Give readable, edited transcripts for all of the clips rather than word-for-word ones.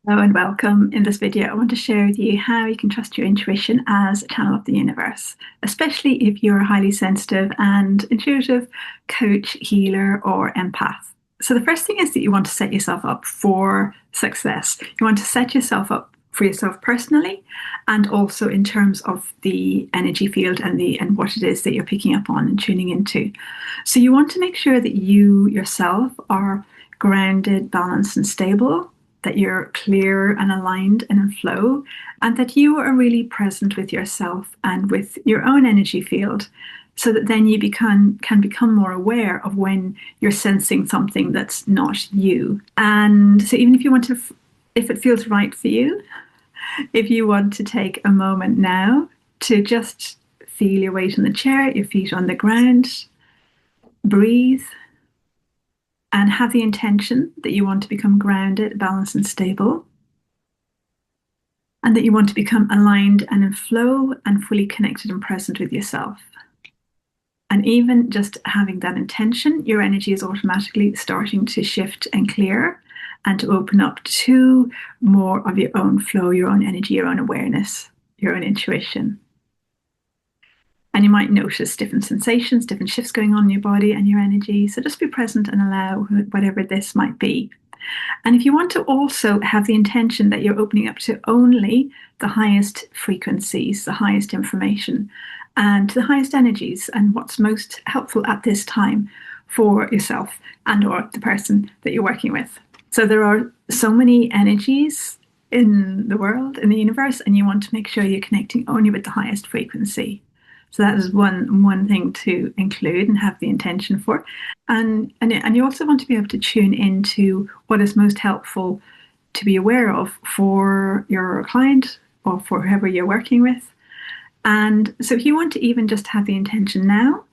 Hello and welcome. In this video, I want to share with you how you can trust your intuition as a channel of the universe, especially if you're a highly sensitive and intuitive coach, healer, or empath. So the first thing is that you want to set yourself up for success. You want to set yourself up for yourself personally, and also in terms of the energy field and what it is that you're picking up on and tuning into. So you want to make sure that you yourself are grounded, balanced, and stable, that you're clear and aligned and in flow, and that you are really present with yourself and with your own energy field, so that then you can become more aware of when you're sensing something that's not you. And so even if you want to, if it feels right for you, if you want to take a moment now to just feel your weight in the chair, your feet on the ground, breathe, and have the intention that you want to become grounded, balanced, and stable, and that you want to become aligned and in flow and fully connected and present with yourself. And even just having that intention, your energy is automatically starting to shift and clear and to open up to more of your own flow, your own energy, your own awareness, your own intuition. And you might notice different sensations, different shifts going on in your body and your energy. So just be present and allow whatever this might be. And if you want to also have the intention that you're opening up to only the highest frequencies, the highest information, and the highest energies, and what's most helpful at this time for yourself and or the person that you're working with. So there are so many energies in the world, in the universe, and you want to make sure you're connecting only with the highest frequency. So that is one thing to include and have the intention for. And you also want to be able to tune into what is most helpful to be aware of for your client or for whoever you're working with. And so if you want to even just have the intention now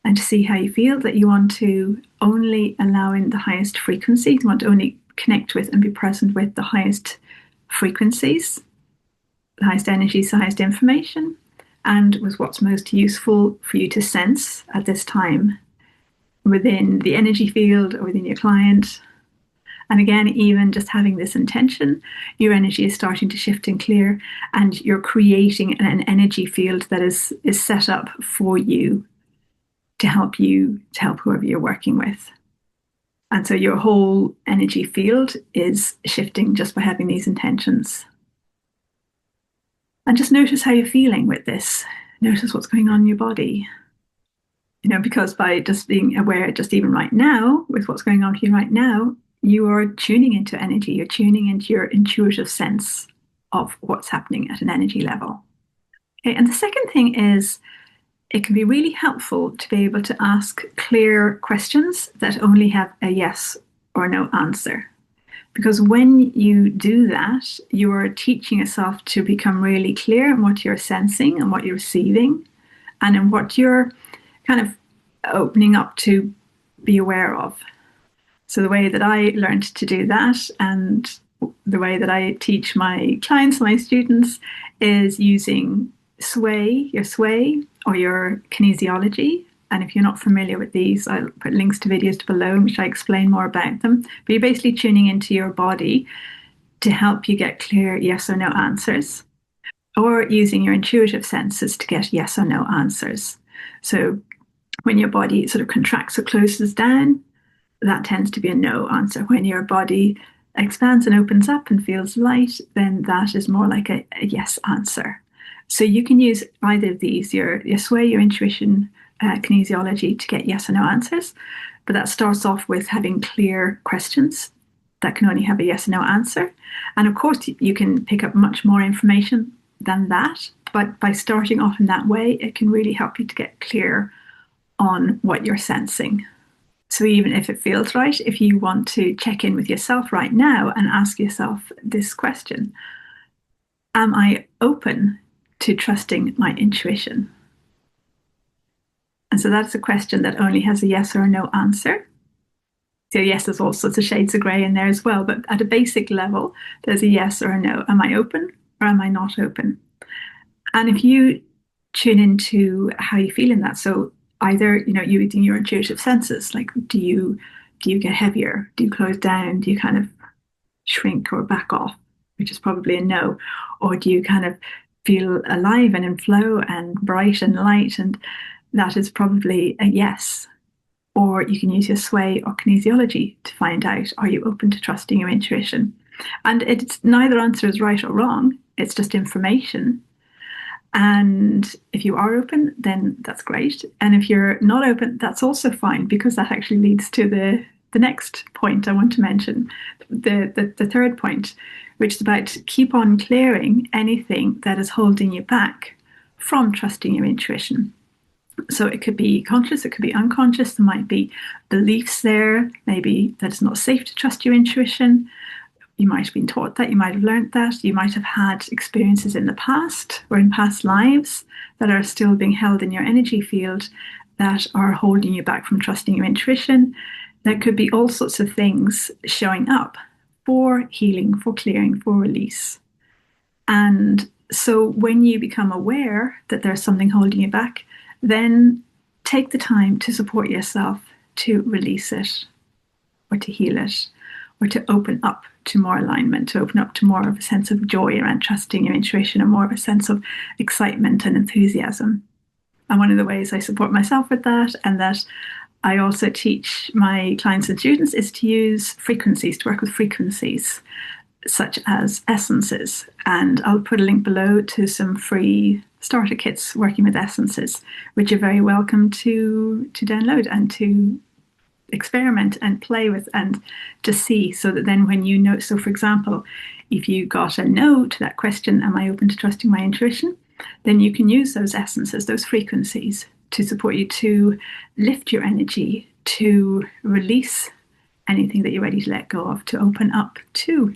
and to see how you feel, that you want to only allow in the highest frequencies, you want to only connect with and be present with the highest frequencies, the highest energies, the highest information, and with what's most useful for you to sense at this time within the energy field or within your client. And again, even just having this intention, your energy is starting to shift and clear, and you're creating an energy field that is set up for you to help whoever you're working with. And so your whole energy field is shifting just by having these intentions. And just notice how you're feeling with this. Notice what's going on in your body. Because by just being aware, just even right now, with what's going on for you right now, you are tuning into energy. You're tuning into your intuitive sense of what's happening at an energy level. Okay, and the second thing is, it can be really helpful to be able to ask clear questions that only have a yes or no answer. Because when you do that, you are teaching yourself to become really clear in what you're sensing and what you're receiving, and in what you're kind of opening up to be aware of. So the way that I learned to do that, and the way that I teach my clients, my students, is using your sway or your kinesiology. And if you're not familiar with these, I'll put links to videos below in which I explain more about them. But you're basically tuning into your body to help you get clear yes or no answers, or using your intuitive senses to get yes or no answers. So when your body sort of contracts or closes down, that tends to be a no answer. When your body expands and opens up and feels light, then that is more like a yes answer. So you can use either of these, your sway, your intuition, kinesiology, to get yes or no answers. But that starts off with having clear questions that can only have a yes or no answer. And of course, you can pick up much more information than that. But by starting off in that way, it can really help you to get clear on what you're sensing. So even if it feels right, if you want to check in with yourself right now and ask yourself this question: am I open to trusting my intuition? And so that's a question that only has a yes or a no answer. So yes, there's all sorts of shades of grey in there as well, but at a basic level, there's a yes or a no. Am I open or am I not open? And if you tune into how you feel in that, so either using your intuitive senses, like do you get heavier? Do you close down? Do you kind of shrink or back off, which is probably a no? Or do you kind of feel alive and in flow and bright and light? And that is probably a yes. Or you can use your sway or kinesiology to find out, are you open to trusting your intuition? And it's neither answer is right or wrong. It's just information. And if you are open, then that's great. And if you're not open, that's also fine, because that actually leads to the next point I want to mention, the third point, which is about keep on clearing anything that is holding you back from trusting your intuition. So it could be conscious, it could be unconscious. There might be beliefs there, maybe that it's not safe to trust your intuition. You might have been taught that, you might have learned that, you might have had experiences in the past or in past lives that are still being held in your energy field that are holding you back from trusting your intuition. There could be all sorts of things showing up for healing, for clearing, for release. And so when you become aware that there's something holding you back, then take the time to support yourself to release it or to heal it or to open up to more alignment, to open up to more of a sense of joy around trusting your intuition and more of a sense of excitement and enthusiasm. And one of the ways I support myself with that, and that I also teach my clients and students, is to use frequencies, to work with frequencies such as essences. And I'll put a link below to some free starter kits working with essences, which you're very welcome to download and to experiment and play with and to see, so that then when you know, so for example, if you got a no to that question, am I open to trusting my intuition, then you can use those essences, those frequencies, to support you to lift your energy, to release anything that you're ready to let go of, to open up to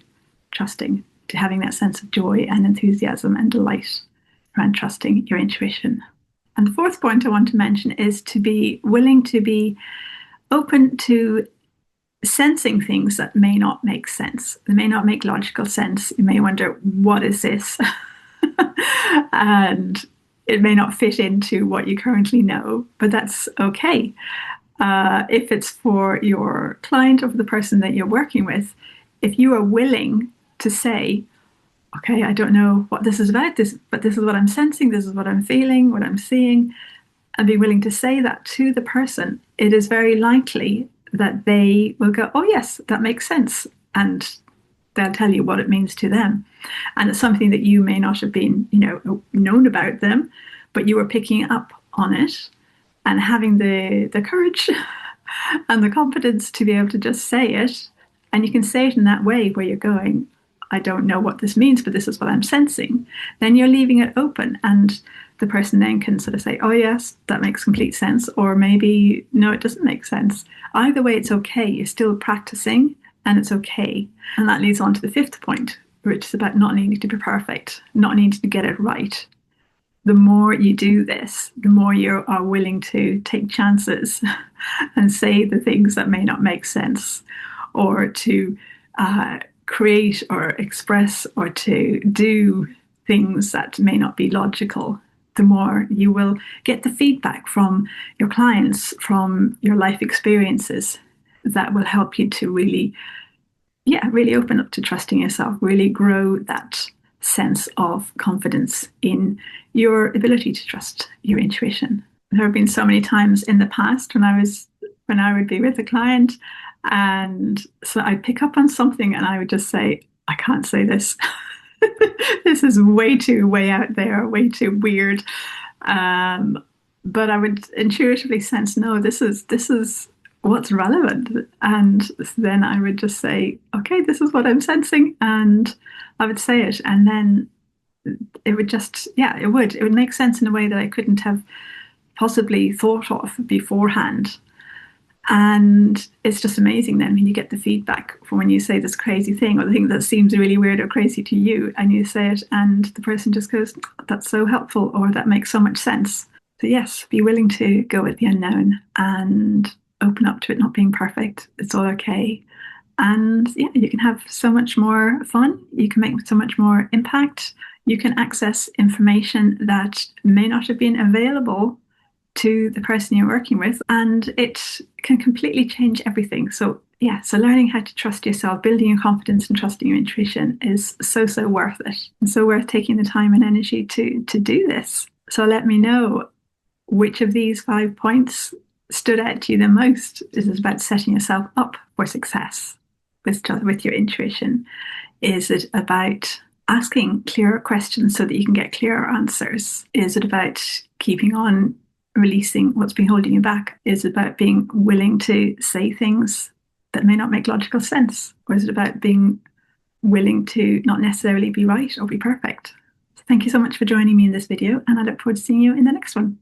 trusting, to having that sense of joy and enthusiasm and delight around trusting your intuition. And the fourth point I want to mention is to be willing to be open to sensing things that may not make sense. They may not make logical sense. You may wonder, what is this? And it may not fit into what you currently know, but that's okay. If it's for your client or for the person that you're working with, if you are willing to say, okay, I don't know what this is about, but this is what I'm sensing, this is what I'm feeling, what I'm seeing, and be willing to say that to the person, it is very likely that they will go, oh yes, that makes sense. And they'll tell you what it means to them. And it's something that you may not have been, known about them, but you were picking up on it and having the courage and the confidence to be able to just say it. And you can say it in that way where you're going, I don't know what this means, but this is what I'm sensing. Then you're leaving it open, and the person then can sort of say, oh yes, that makes complete sense, or maybe no, it doesn't make sense. Either way, it's okay. You're still practicing, and it's okay. And that leads on to the fifth point, which is about not needing to be perfect, not needing to get it right. The more you do this, the more you are willing to take chances and say the things that may not make sense, or to create or express or to do things that may not be logical. The more you will get the feedback from your clients, from your life experiences, that will help you to really open up to trusting yourself, really grow that sense of confidence in your ability to trust your intuition. There have been so many times in the past when I would be with a client, and so I'd pick up on something and I would just say, I can't say this. This is way out there, way too weird. But I would intuitively sense, no, this is what's relevant. And then I would just say, okay, this is what I'm sensing. And I would say it. And then it would just, it would make sense in a way that I couldn't have possibly thought of beforehand. And it's just amazing then when you get the feedback from when you say this crazy thing, or the thing that seems really weird or crazy to you, and you say it and the person just goes, that's so helpful, or that makes so much sense. So yes, be willing to go with the unknown and open up to it not being perfect. It's all okay. And you can have so much more fun. You can make so much more impact. You can access information that may not have been available to the person you're working with, and it can completely change everything. So yeah, so learning how to trust yourself, building your confidence and trusting your intuition is so, so worth it. And so worth taking the time and energy to do this. So let me know which of these 5 points stood out to you the most. Is it about setting yourself up for success with your intuition? Is it about asking clearer questions so that you can get clearer answers? Is it about keeping on releasing what's been holding you back? Is it about being willing to say things that may not make logical sense? Or is it about being willing to not necessarily be right or be perfect? So thank you so much for joining me in this video, and I look forward to seeing you in the next one.